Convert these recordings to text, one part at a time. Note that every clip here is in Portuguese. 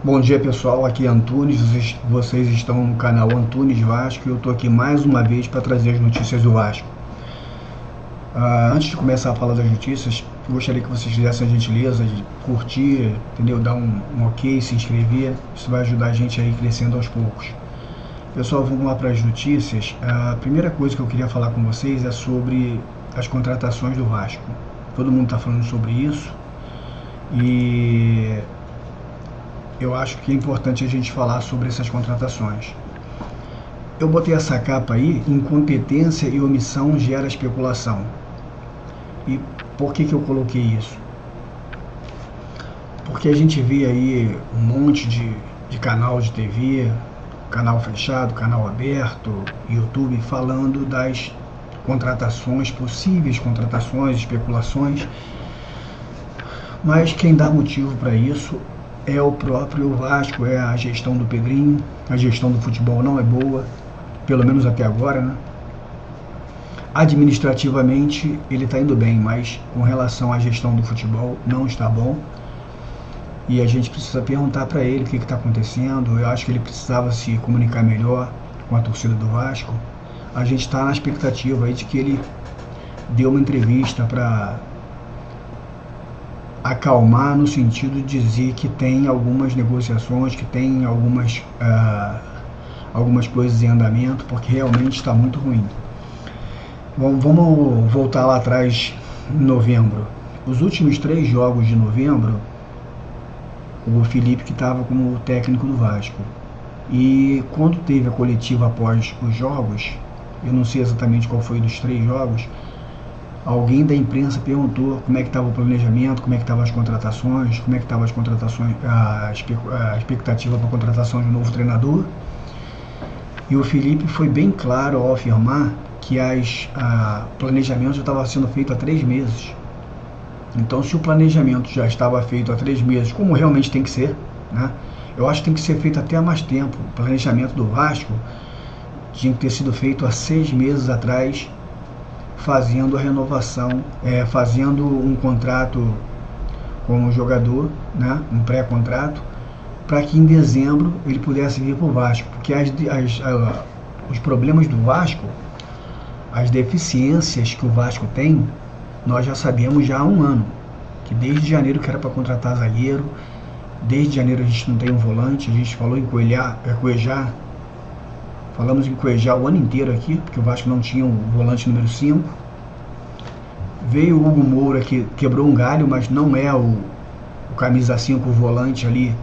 Bom dia pessoal, aqui é Antunes, vocês estão no canal Antunes Vasco e eu estou aqui mais uma vez para trazer as notícias do Vasco. Antes de começar a falar das notícias, gostaria que vocês fizessem a gentileza de curtir, entendeu? Dar um ok, se inscrever, isso vai ajudar a gente a ir crescendo aos poucos. Pessoal, vamos lá para as notícias. A primeira coisa que eu queria falar com vocês é sobre as contratações do Vasco. Todo mundo está falando sobre isso e eu acho que é importante a gente falar sobre essas contratações. Eu botei essa capa aí, incompetência e omissão gera especulação. E por que eu coloquei isso? Porque a gente vê aí um monte de canal de TV, canal fechado, canal aberto, YouTube, falando das contratações, possíveis contratações, especulações. Mas quem dá motivo para isso é o próprio Vasco, é a gestão do Pedrinho. A gestão do futebol não é boa, pelo menos até agora, né? Administrativamente ele está indo bem, mas com relação à gestão do futebol não está bom. E a gente precisa perguntar para ele o que está acontecendo. Eu acho que ele precisava se comunicar melhor com a torcida do Vasco. A gente está na expectativa aí de que ele dê uma entrevista para acalmar, no sentido de dizer que tem algumas negociações, que tem algumas coisas em andamento, porque realmente está muito ruim. Bom, vamos voltar lá atrás, em novembro. Os últimos 3 jogos de novembro, o Felipe que estava como técnico do Vasco. E quando teve a coletiva após os jogos, eu não sei exatamente qual foi dos 3 jogos, alguém da imprensa perguntou como é que estava o planejamento, como é que estavam as contratações, como é que estavam as contratações, a expectativa para a contratação de um novo treinador. E o Felipe foi bem claro ao afirmar que o planejamento já estava sendo feito há 3 meses. Então, se o planejamento já estava feito há 3 meses, como realmente tem que ser, né? Eu acho que tem que ser feito até há mais tempo. O planejamento do Vasco tinha que ter sido feito há 6 meses atrás, fazendo a renovação, fazendo um contrato com o jogador, né? Um pré-contrato, para que em dezembro ele pudesse vir para o Vasco. Porque os problemas do Vasco, as deficiências que o Vasco tem, nós já sabemos já há um ano, que desde janeiro que era para contratar zagueiro, desde janeiro a gente não tem um volante, a gente falou em Cuejar, falamos em Cuejar o ano inteiro aqui, porque o Vasco não tinha um volante número 5, veio o Hugo Moura que quebrou um galho, mas não é o camisa 5, o volante ali,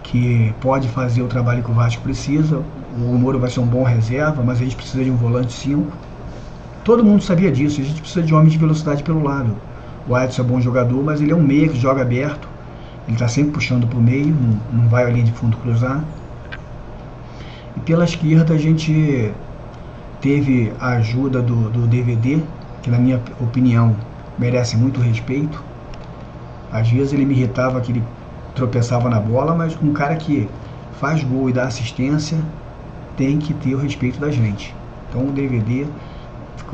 que pode fazer o trabalho que o Vasco precisa. O Hugo Moura vai ser um bom reserva, mas a gente precisa de um volante 5. Todo mundo sabia disso, a gente precisa de homem de velocidade pelo lado. O Edson é bom jogador, mas ele é um meia que joga aberto, ele está sempre puxando para o meio, não vai ali de fundo cruzar. E pela esquerda a gente teve a ajuda do DVD, que na minha opinião merece muito respeito. Às vezes ele me irritava que ele tropeçava na bola, mas um cara que faz gol e dá assistência tem que ter o respeito da gente. Então o DVD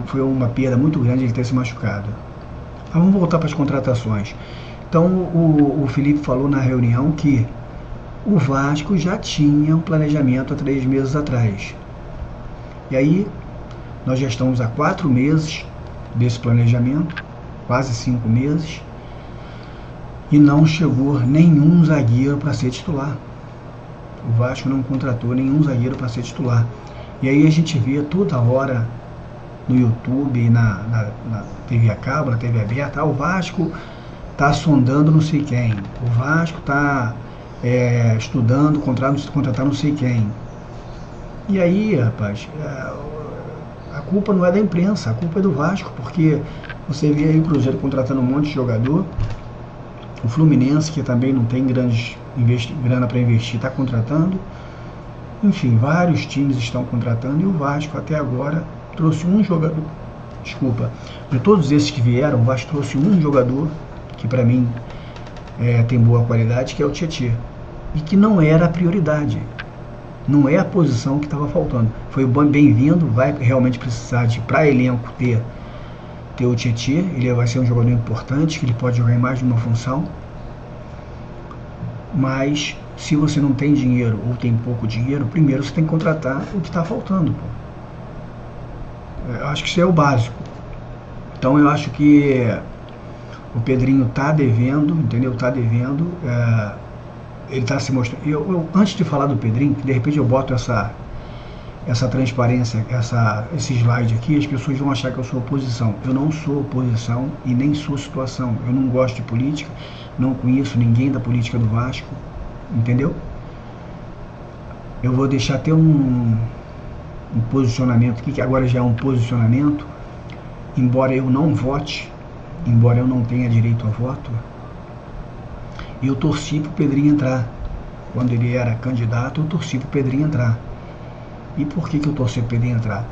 foi uma perda muito grande ele ter se machucado. Mas vamos voltar para as contratações. Então o Felipe falou na reunião que o Vasco já tinha um planejamento há 3 meses atrás. E aí nós já estamos há 4 meses desse planejamento, quase 5 meses, e não chegou nenhum zagueiro para ser titular. O Vasco não contratou nenhum zagueiro para ser titular. E aí a gente vê toda hora no YouTube, na TV a cabo, na TV aberta, o Vasco está sondando não sei quem, o Vasco está estudando contratar não sei quem. E aí, rapaz, a culpa não é da imprensa, a culpa é do Vasco, porque você vê aí o Cruzeiro contratando um monte de jogador, o Fluminense, que também não tem grana para investir, está contratando. Enfim, vários times estão contratando e o Vasco até agora trouxe um jogador. De todos esses que vieram, o Vasco trouxe um jogador que para mim tem boa qualidade, que é o Tietê, e que não era a prioridade, não é a posição que estava faltando. Foi bem-vindo, vai realmente precisar para elenco ter o Tietê, ele vai ser um jogador importante, que ele pode jogar em mais de uma função, Mas se você não tem dinheiro ou tem pouco dinheiro, primeiro você tem que contratar o que está faltando, pô. Eu acho que isso é o básico. Então eu acho que o Pedrinho tá devendo, entendeu? Tá devendo. Ele tá se mostrando. Antes de falar do Pedrinho, que de repente eu boto essa transparência, esse slide aqui, as pessoas vão achar que eu sou oposição. Eu não sou oposição e nem sou situação. Eu não gosto de política, não conheço ninguém da política do Vasco, entendeu? Eu vou deixar até um posicionamento aqui, que agora já é um posicionamento, embora eu não vote, embora eu não tenha direito a voto, eu torci pro Pedrinho entrar. Quando ele era candidato, eu torci pro Pedrinho entrar. E por que eu torci pro Pedrinho entrar?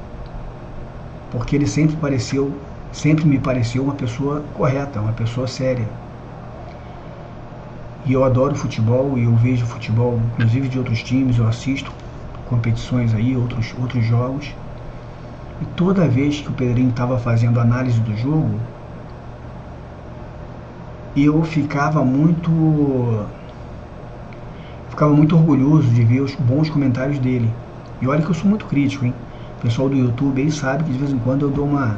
Porque ele sempre me pareceu uma pessoa correta, uma pessoa séria. E eu adoro futebol, e eu vejo futebol, inclusive de outros times, eu assisto competições aí, outros jogos. E toda vez que o Pedrinho estava fazendo análise do jogo, eu ficava muito orgulhoso de ver os bons comentários dele. E olha que eu sou muito crítico, hein? O pessoal do YouTube aí sabe que de vez em quando eu dou uma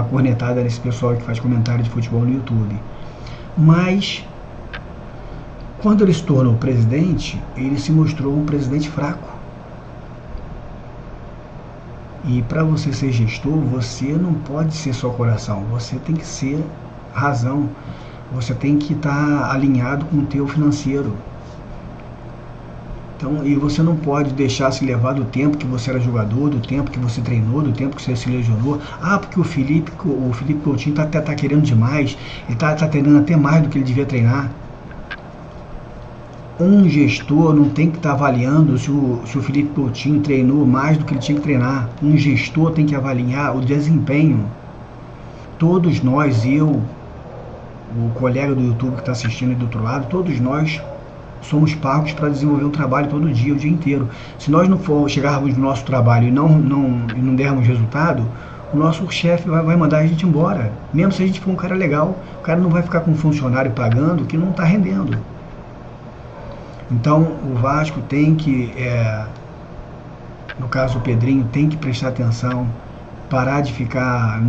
cornetada nesse pessoal que faz comentário de futebol no YouTube. Mas quando ele se tornou presidente, ele se mostrou um presidente fraco. E para você ser gestor, você não pode ser só coração, você tem que ser razão, você tem que estar alinhado com o teu financeiro. Então, e você não pode deixar se levar do tempo que você era jogador, do tempo que você treinou, do tempo que você se lesionou. Ah, porque o Felipe Coutinho tá querendo demais, ele tá treinando até mais do que ele devia treinar. Um gestor não tem que estar avaliando se o Felipe Coutinho treinou mais do que ele tinha que treinar. Um gestor tem que avaliar o desempenho. Todos nós, eu, o colega do YouTube que está assistindo aí do outro lado, todos nós somos pagos para desenvolver um trabalho todo dia, o dia inteiro. Se nós não chegarmos no nosso trabalho e não dermos resultado, o nosso chefe vai mandar a gente embora. Mesmo se a gente for um cara legal, o cara não vai ficar com um funcionário pagando que não está rendendo. Então o Vasco tem que, no caso o Pedrinho, tem que prestar atenção, parar de ficar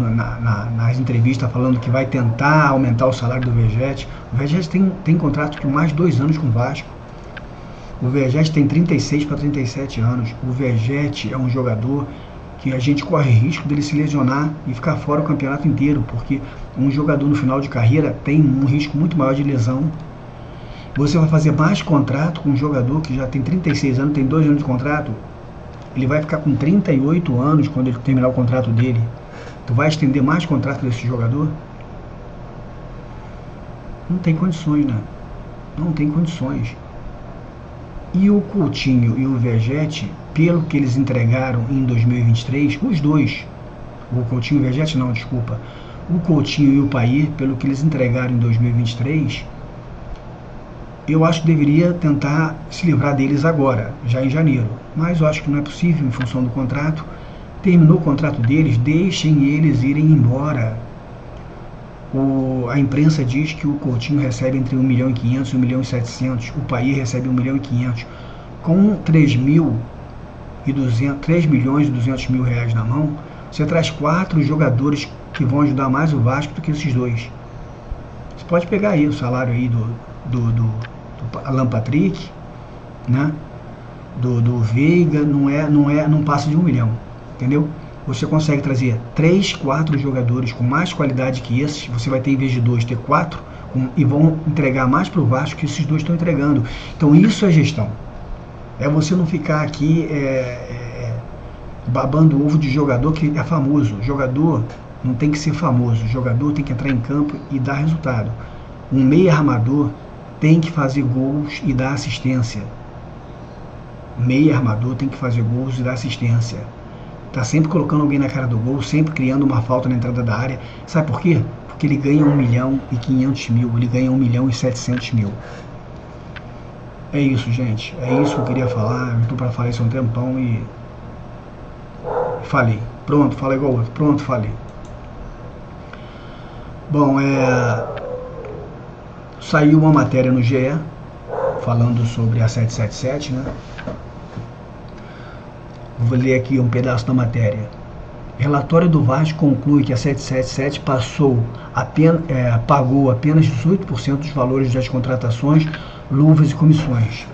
nas entrevistas falando que vai tentar aumentar o salário do Vergete. O Vergete tem contrato de mais 2 anos com o Vasco. O Vergete tem 36 para 37 anos. O Vergete é um jogador que a gente corre risco dele se lesionar e ficar fora o campeonato inteiro, porque um jogador no final de carreira tem um risco muito maior de lesão. Você vai fazer mais contrato com um jogador que já tem 36 anos, tem 2 anos de contrato, ele vai ficar com 38 anos quando ele terminar o contrato dele. Tu vai estender mais contrato desse jogador? Não tem condições, né? Não tem condições. E o Coutinho e o Vergete, pelo que eles entregaram em 2023, os dois, o Coutinho e o Vergete não, desculpa, o Coutinho e o Payet, pelo que eles entregaram em 2023, eu acho que deveria tentar se livrar deles agora, já em janeiro. Mas eu acho que não é possível em função do contrato. Terminou o contrato deles, deixem eles irem embora. A imprensa diz que o Coutinho recebe entre 1,5 milhão e 1,7 milhões, o Payet recebe 1,5 milhão. Com 3 milhões e 200 mil reais na mão, você traz 4 jogadores que vão ajudar mais o Vasco do que esses dois. Você pode pegar aí o salário aí do Alan Patrick, né? Do Veiga, não passa de 1 milhão, entendeu? Você consegue trazer 3, 4 jogadores com mais qualidade que esses, você vai ter, em vez de 2, ter 4, e vão entregar mais para o Vasco que esses dois estão entregando. Então isso é gestão. É você não ficar aqui babando o ovo de jogador que é famoso. Jogador não tem que ser famoso, jogador tem que entrar em campo e dar resultado. Um meia armador tem que fazer gols e dar assistência. Meia armador tem que fazer gols e dar assistência. Tá sempre colocando alguém na cara do gol, sempre criando uma falta na entrada da área. Sabe por quê? Porque ele ganha 1,5 milhão, ele ganha 1,7 milhão. É isso, gente. É isso que eu queria falar. Eu tô para falar isso há um tempão e falei. Pronto, falei igual outro. Pronto, falei. Bom, saiu uma matéria no GE, falando sobre a 777, né? Vou ler aqui um pedaço da matéria. Relatório do Vasco conclui que a 777 pagou apenas 18% dos valores das contratações, luvas e comissões.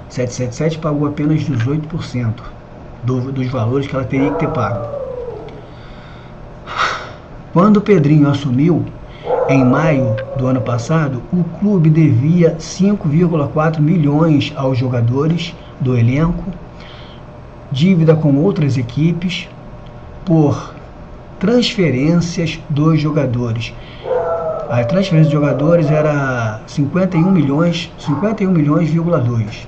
777 pagou apenas 18% dos valores que ela teria que ter pago. Quando o Pedrinho assumiu, em maio do ano passado, o clube devia 5,4 milhões aos jogadores do elenco, dívida com outras equipes, por transferências dos jogadores. A transferência de jogadores era 51 milhões, 51,2.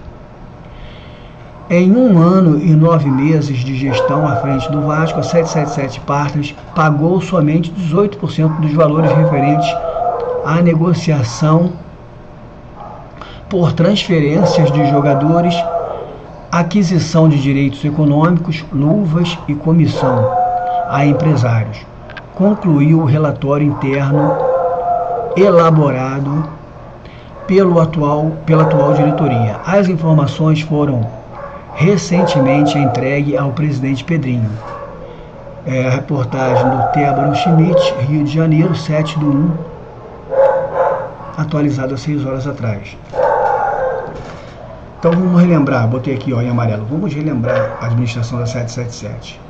Em 1 ano e 9 meses de gestão à frente do Vasco, a 777 Partners pagou somente 18% dos valores referentes à negociação por transferências de jogadores, aquisição de direitos econômicos, luvas e comissão a empresários, concluiu o relatório interno elaborado pela atual diretoria. As informações foram recentemente entregues ao presidente Pedrinho. A reportagem do Tébaro Schmidt, Rio de Janeiro, 7/1, atualizado há 6 horas atrás. Então vamos relembrar, botei aqui ó, em amarelo, vamos relembrar a administração da 777.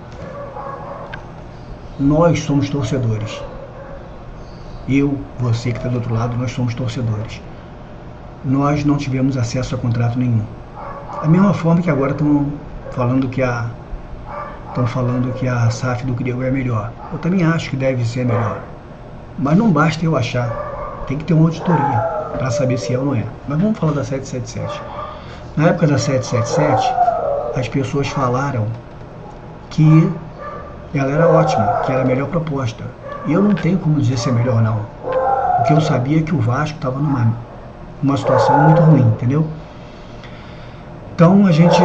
Nós somos torcedores. Eu, você que está do outro lado, nós somos torcedores. Nós não tivemos acesso a contrato nenhum. Da mesma forma que agora estão falando que a SAF do Grego é melhor. Eu também acho que deve ser melhor. Mas não basta eu achar. Tem que ter uma auditoria para saber se é ou não é. Mas vamos falar da 777. Na época da 777, as pessoas falaram que ela era ótima, que era a melhor proposta. E eu não tenho como dizer se é melhor ou não. Porque eu sabia que o Vasco estava numa situação muito ruim, entendeu? Então a gente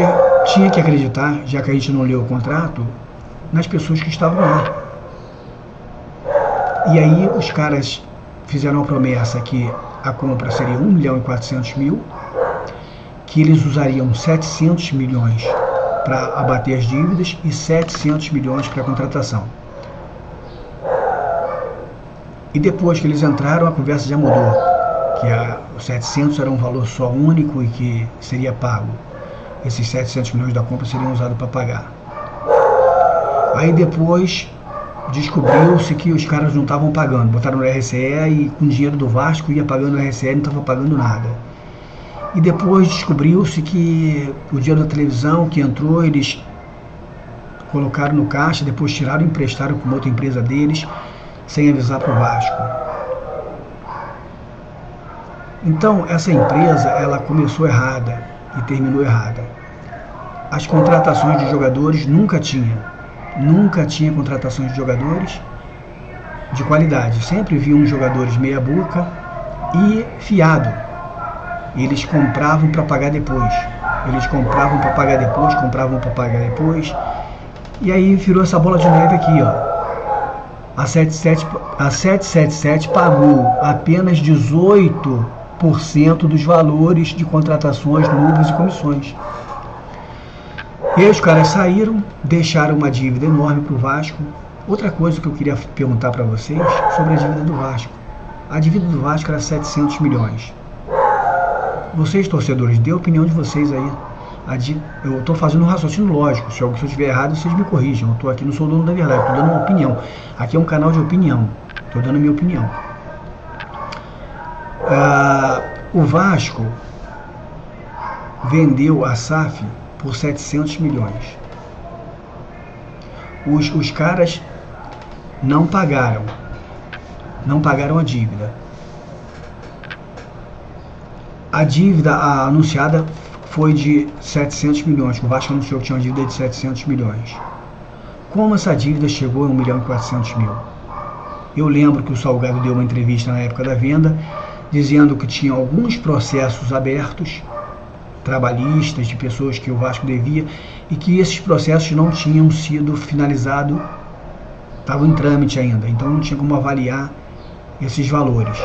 tinha que acreditar, já que a gente não leu o contrato, nas pessoas que estavam lá. E aí os caras fizeram a promessa que a compra seria 1.400.000, que eles usariam 700 milhões para abater as dívidas e 700 milhões para a contratação. E depois que eles entraram, a conversa já mudou, que os 700 era um valor só único e que seria pago. Esses 700 milhões da compra seriam usados para pagar. Aí depois descobriu-se que os caras não estavam pagando, botaram no RCE e com dinheiro do Vasco ia pagando o RCE e não estava pagando nada. E depois descobriu-se que o dinheiro da televisão que entrou, eles colocaram no caixa, depois tiraram e emprestaram para uma outra empresa deles, sem avisar para o Vasco. Então, essa empresa, ela começou errada e terminou errada. As contratações de jogadores nunca tinha contratações de jogadores de qualidade. Sempre viam jogadores meia boca e fiado. Eles compravam para pagar depois. Compravam para pagar depois. E aí virou essa bola de neve aqui, ó. A 777 pagou apenas 18% dos valores de contratações, luvas e comissões. E aí os caras saíram, deixaram uma dívida enorme para o Vasco. Outra coisa que eu queria perguntar para vocês sobre a dívida do Vasco. A dívida do Vasco era 700 milhões. Vocês, torcedores, dê a opinião de vocês aí. Eu estou fazendo um raciocínio lógico. Se eu estiver errado, vocês me corrijam. Eu estou aqui, não sou dono da verdade, estou dando uma opinião. Aqui é um canal de opinião. Estou dando a minha opinião. O Vasco vendeu a SAF por 700 milhões. Os caras não pagaram a dívida. A dívida anunciada foi de 700 milhões, o Vasco anunciou que tinha uma dívida de 700 milhões. Como essa dívida chegou a 1.400.000? Eu lembro que o Salgado deu uma entrevista na época da venda, dizendo que tinha alguns processos abertos, trabalhistas, de pessoas que o Vasco devia, e que esses processos não tinham sido finalizados, estavam em trâmite ainda, então não tinha como avaliar esses valores.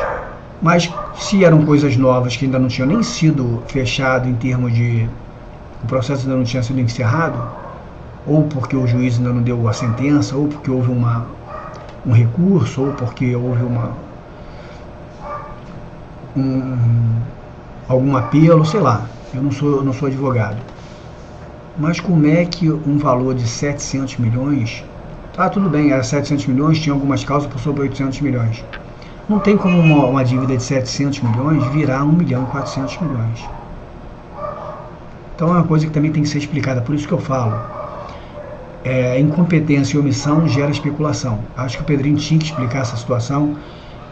Mas se eram coisas novas que ainda não tinham nem sido fechado em termos de... o processo ainda não tinha sido encerrado, ou porque o juiz ainda não deu a sentença, ou porque houve um recurso, ou porque houve algum apelo, sei lá, eu não sou advogado. Mas como é que um valor de 700 milhões, tá, tudo bem, era 700 milhões, tinha algumas causas por sobre 800 milhões. Não tem como uma dívida de 700 milhões virar 1 milhão e 400 milhões. Então é uma coisa que também tem que ser explicada, por isso que eu falo, incompetência e omissão gera especulação. Acho que o Pedrinho tinha que explicar essa situação.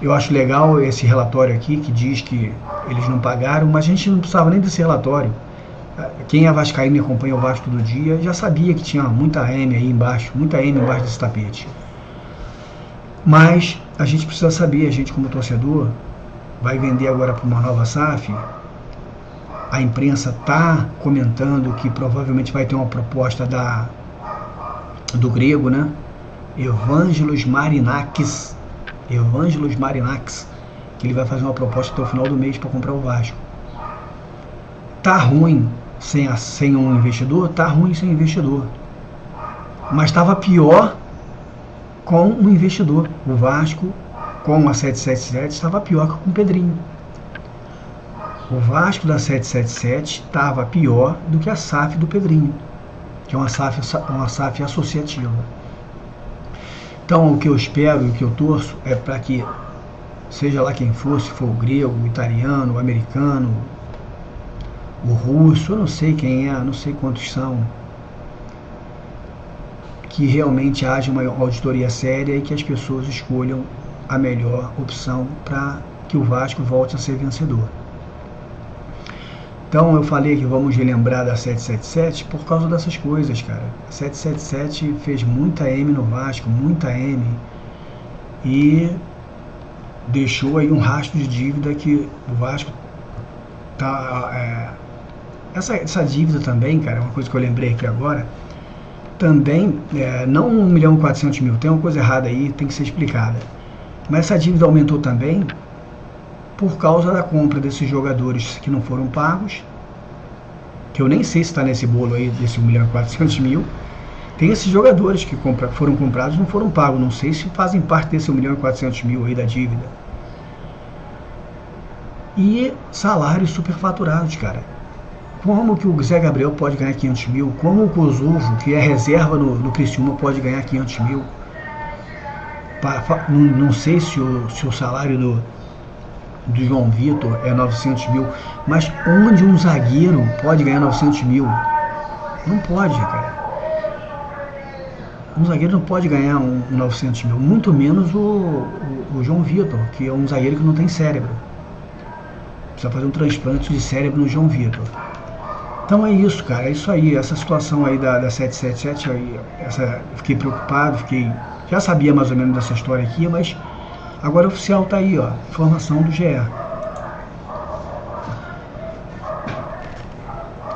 Eu acho legal esse relatório aqui, que diz que eles não pagaram, mas a gente não precisava nem desse relatório. Quem é vascaíno e acompanha o Vasco todo dia já sabia que tinha muita M aí embaixo, muita M embaixo desse tapete. Mas a gente precisa saber, a gente como torcedor vai vender agora para uma nova SAF. A imprensa está comentando que provavelmente vai ter uma proposta do grego, né? Evangelos Marinakis, que ele vai fazer uma proposta até o final do mês para comprar o Vasco. Tá ruim sem um investidor? Tá ruim sem investidor. Mas estava pior com um investidor. O Vasco, com a 777, estava pior que com o Pedrinho. O Vasco da 777 estava pior do que a SAF do Pedrinho, que é uma SAF associativa. Então o que eu espero e o que eu torço é para que, seja lá quem for, se for o grego, o italiano, o americano, o russo, eu não sei quem é, não sei quantos são, que realmente haja uma auditoria séria e que as pessoas escolham a melhor opção para que o Vasco volte a ser vencedor. Então eu falei que vamos relembrar da 777 por causa dessas coisas, cara. A 777 fez muita M no Vasco, muita M, e deixou aí um rastro de dívida que o Vasco tá... Essa dívida também, cara, é uma coisa que eu lembrei aqui agora, também, não 1 milhão e 400 mil, tem uma coisa errada aí, tem que ser explicada. Mas essa dívida aumentou também por causa da compra desses jogadores que não foram pagos, que eu nem sei se está nesse bolo aí, desse 1 milhão e 400 mil. Tem esses jogadores que foram comprados e não foram pagos, não sei se fazem parte desse 1 milhão e 400 mil aí da dívida. E salários superfaturados, cara. Como que o Zé Gabriel pode ganhar 500 mil? Como o Kosovo, que é reserva no Criciúma, pode ganhar 500 mil? Não sei se o salário do João Vitor é 900 mil, mas onde um zagueiro pode ganhar 900 mil? Não pode, cara. Um zagueiro não pode ganhar 900 mil, muito menos o João Vitor, que é um zagueiro que não tem cérebro. Precisa fazer um transplante de cérebro no João Vitor. Então é isso, cara, é isso aí, essa situação aí da 777, fiquei preocupado, já sabia mais ou menos dessa história aqui, mas agora o oficial tá aí, ó, informação do GE.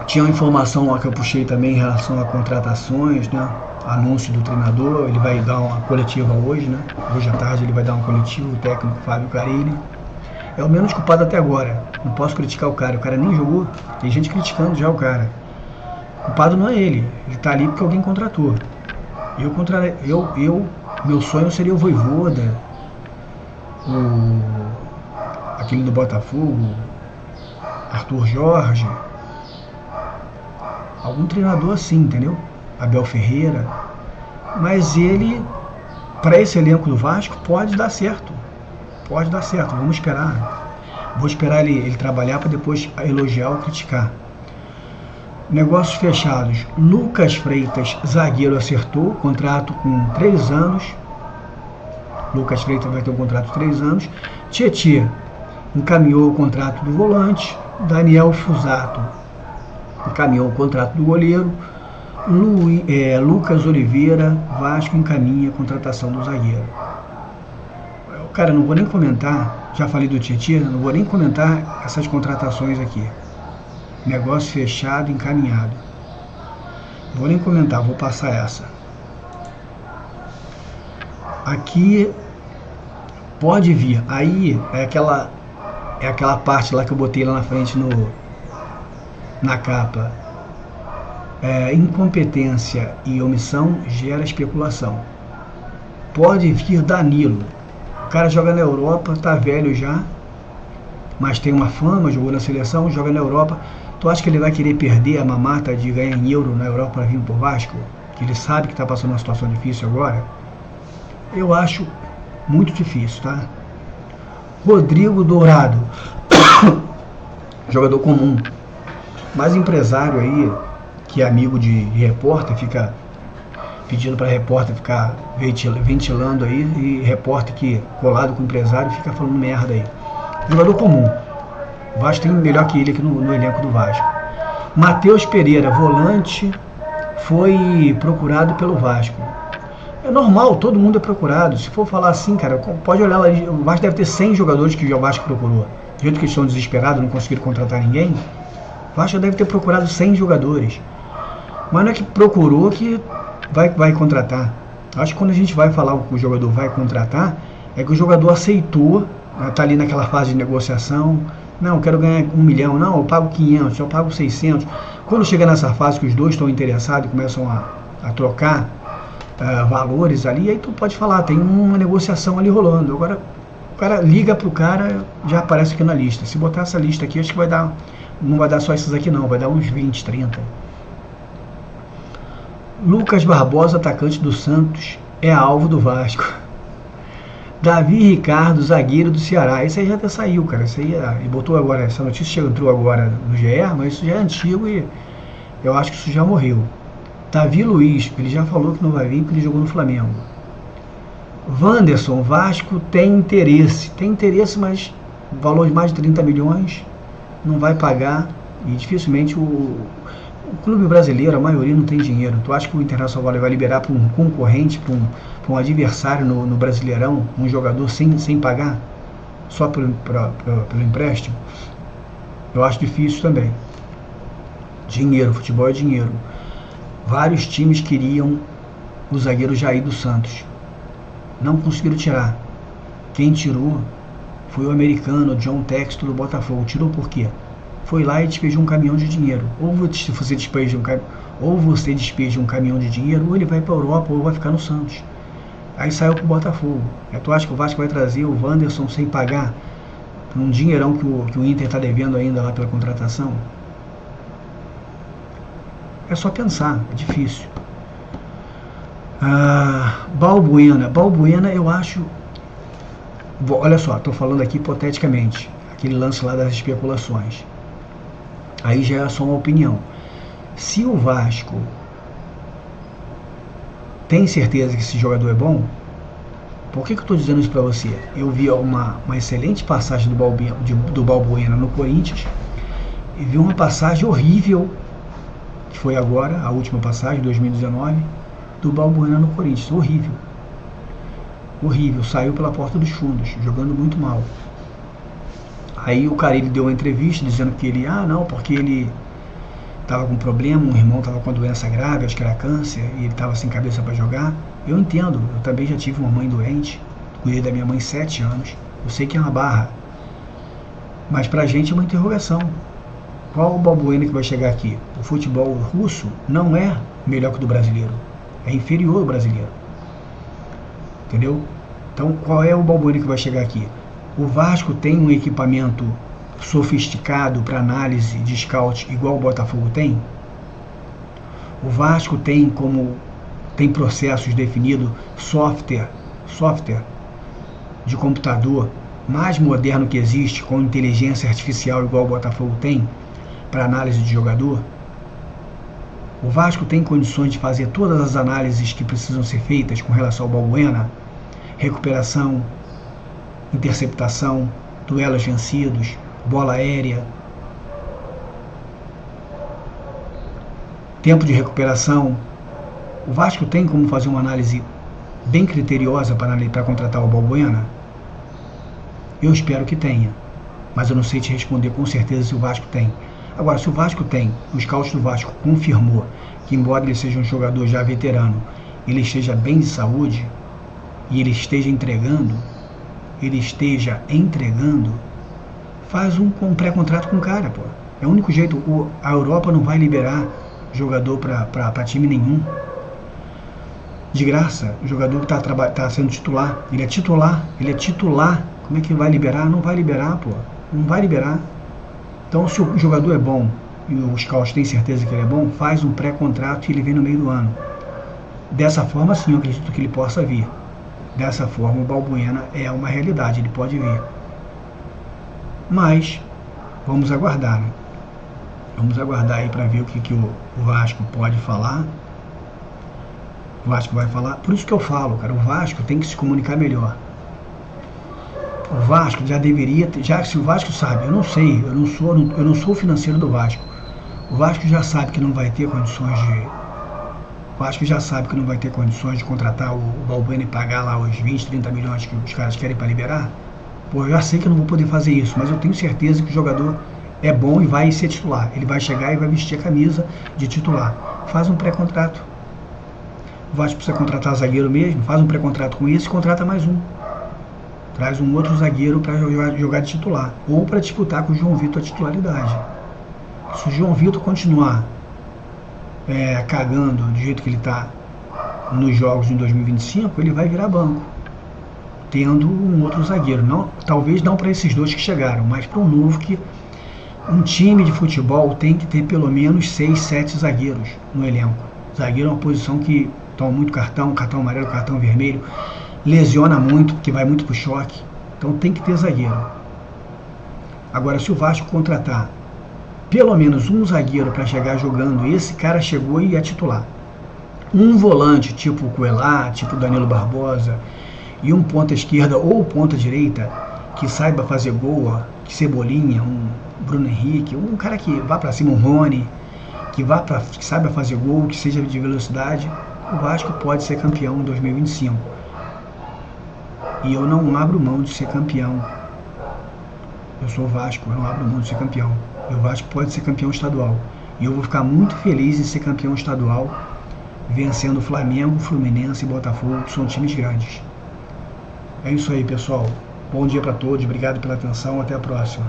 Tinha uma informação lá que eu puxei também em relação a contratações, né, anúncio do treinador, ele vai dar uma coletiva hoje, né, hoje à tarde ele vai dar uma coletiva, o técnico Fábio Carilli. É o menos culpado até agora. Não posso criticar o cara nem jogou. Tem gente criticando já o cara. O culpado não é ele. Ele tá ali porque alguém contratou. Meu sonho seria o Vojvoda, aquele do Botafogo, Arthur Jorge, algum treinador assim, entendeu? Abel Ferreira. Mas ele, para esse elenco do Vasco, pode dar certo. Pode dar certo, vamos esperar. Vou esperar ele trabalhar para depois elogiar ou criticar. Negócios fechados. Lucas Freitas, zagueiro, acertou, contrato com 3 anos. Lucas Freitas vai ter um contrato de 3 anos. Tietê encaminhou o contrato do volante. Daniel Fusato encaminhou o contrato do goleiro. Lucas Oliveira, Vasco encaminha a contratação do zagueiro. Cara, não vou nem comentar, já falei do Tietê, não vou nem comentar essas contratações aqui. Negócio fechado, encaminhado. Não vou nem comentar, vou passar essa. Aqui pode vir, aí é é aquela parte lá que eu botei lá na frente na capa. Incompetência e omissão gera especulação. Pode vir Danilo. O cara joga na Europa, tá velho já, mas tem uma fama, jogou na seleção, joga na Europa. Tu acha que ele vai querer perder a mamata de ganhar em euro na Europa para vir pro Vasco? Que ele sabe que está passando uma situação difícil agora? Eu acho muito difícil, tá? Rodrigo Dourado, jogador comum, mas empresário aí, que é amigo de repórter, fica pedindo para repórter ficar ventilando aí, e repórter que colado com o empresário fica falando merda aí. Jogador comum. O Vasco tem melhor que ele aqui no elenco do Vasco. Matheus Pereira, volante, foi procurado pelo Vasco. É normal, todo mundo é procurado. Se for falar assim, cara, pode olhar lá, o Vasco deve ter 100 jogadores que o Vasco procurou. Do jeito que eles estão desesperados, não conseguiram contratar ninguém, o Vasco deve ter procurado 100 jogadores. Mas não é que procurou que vai contratar. Acho que quando a gente vai falar que o jogador vai contratar, é que o jogador aceitou, tá ali naquela fase de negociação. Não, eu quero ganhar 1 milhão, não, eu pago 500, eu pago 600. Quando chega nessa fase que os dois estão interessados e começam a trocar valores ali, aí tu pode falar, tem uma negociação ali rolando. Agora o cara liga pro cara, já aparece aqui na lista. Se botar essa lista aqui, acho que não vai dar só esses aqui não, vai dar uns 20, 30. Lucas Barbosa, atacante do Santos, é alvo do Vasco. Davi Ricardo, zagueiro do Ceará. Esse aí já até saiu, cara. Esse aí, ele botou agora, essa notícia entrou agora no GE, mas isso já é antigo e eu acho que isso já morreu. Davi Luiz, ele já falou que não vai vir porque ele jogou no Flamengo. Wanderson, Vasco tem interesse, mas valor de mais de 30 milhões, não vai pagar e dificilmente o clube brasileiro, a maioria não tem dinheiro. Tu acha que o Internacional vai liberar para um concorrente, para um adversário no Brasileirão, um jogador sem pagar? Só pelo empréstimo? Eu acho difícil também. Dinheiro, futebol é dinheiro. Vários times queriam o zagueiro Jair dos Santos. Não conseguiram tirar. Quem tirou foi o americano John Textor do Botafogo. Tirou por quê? Foi lá e despejou um caminhão de dinheiro. Ou você despeja um caminhão de dinheiro, ou ele vai para a Europa, ou vai ficar no Santos. Aí saiu para o Botafogo. Tu acha que o Vasco vai trazer o Wanderson sem pagar um dinheirão que o Inter está devendo ainda lá pela contratação? É só pensar, é difícil. Balbuena, eu acho... Olha só, estou falando aqui hipoteticamente. Aquele lance lá das especulações. Aí já é só uma opinião. Se o Vasco tem certeza que esse jogador é bom, por que eu estou dizendo isso para você? Eu vi uma excelente passagem do Balbuena no Corinthians e vi uma passagem horrível, que foi agora, a última passagem, 2019, do Balbuena no Corinthians. Horrível. Horrível. Saiu pela porta dos fundos, jogando muito mal. Aí o cara, ele deu uma entrevista dizendo que ele, não, porque ele estava com problema, um irmão estava com uma doença grave, acho que era câncer, e ele estava sem cabeça para jogar. Eu entendo, eu também já tive uma mãe doente, cuidei da minha mãe 7 anos, eu sei que é uma barra, mas pra gente é uma interrogação. Qual o Balbuena que vai chegar aqui? O futebol russo não é melhor que o do brasileiro, é inferior ao brasileiro, entendeu? Então qual é o Balbuena que vai chegar aqui? O Vasco tem um equipamento sofisticado para análise de scout igual o Botafogo tem? O Vasco tem processos definidos, software de computador mais moderno que existe, com inteligência artificial igual o Botafogo tem, para análise de jogador? O Vasco tem condições de fazer todas as análises que precisam ser feitas com relação ao Balbuena? Recuperação, interceptação, duelos vencidos, bola aérea, tempo de recuperação. O Vasco tem como fazer uma análise bem criteriosa para contratar o Balbuena? Eu espero que tenha, mas eu não sei te responder com certeza se o Vasco tem. Agora, se o Vasco tem, o scout do Vasco confirmou que, embora ele seja um jogador já veterano, ele esteja bem de saúde e ele esteja entregando, Faz um pré-contrato com o cara, pô. É o único jeito. A Europa não vai liberar jogador para time nenhum. De graça, o jogador que tá sendo titular. Ele é titular. Como é que vai liberar? Não vai liberar, pô. Não vai liberar. Então, se o jogador é bom e os scouts têm certeza que ele é bom, faz um pré-contrato e ele vem no meio do ano. Dessa forma, sim, eu acredito que ele possa vir. Dessa forma, o Balbuena é uma realidade, ele pode vir. Mas, vamos aguardar, né? Vamos aguardar aí para ver o que o Vasco pode falar. O Vasco vai falar. Por isso que eu falo, cara, o Vasco tem que se comunicar melhor. O Vasco já deveria, já se o Vasco sabe, eu não sei, eu não sou o financeiro do Vasco. O Vasco já sabe que não vai ter condições o Vasco já sabe que não vai ter condições de contratar o Balbuena e pagar lá os 20, 30 milhões que os caras querem para liberar. Pô, eu já sei que eu não vou poder fazer isso, mas eu tenho certeza que o jogador é bom e vai ser titular. Ele vai chegar e vai vestir a camisa de titular. Faz um pré-contrato. O Vasco precisa contratar zagueiro mesmo, faz um pré-contrato com isso e contrata mais um. Traz um outro zagueiro para jogar de titular. Ou para disputar com o João Vitor a titularidade. Se o João Vitor continuar cagando do jeito que ele está nos jogos em 2025, ele vai virar banco. Tendo um outro zagueiro. Não, talvez não para esses dois que chegaram, mas para um novo que... Um time de futebol tem que ter pelo menos 6, 7 zagueiros no elenco. Zagueiro é uma posição que toma muito cartão amarelo, cartão vermelho, lesiona muito, porque vai muito pro choque. Então tem que ter zagueiro. Agora, se o Vasco contratar pelo menos um zagueiro para chegar jogando, esse cara chegou e é titular. Um volante, tipo o Coelá, tipo o Danilo Barbosa, e um ponta esquerda ou ponta direita, que saiba fazer gol, que Cebolinha, um Bruno Henrique, um cara que vá para cima, um Rony, que saiba fazer gol, que seja de velocidade, o Vasco pode ser campeão em 2025. E eu não abro mão de ser campeão. Eu sou o Vasco, eu não abro mão de ser campeão. E o Vasco pode ser campeão estadual. E eu vou ficar muito feliz em ser campeão estadual, vencendo Flamengo, Fluminense e Botafogo, que são times grandes. É isso aí, pessoal. Bom dia para todos, obrigado pela atenção, até a próxima.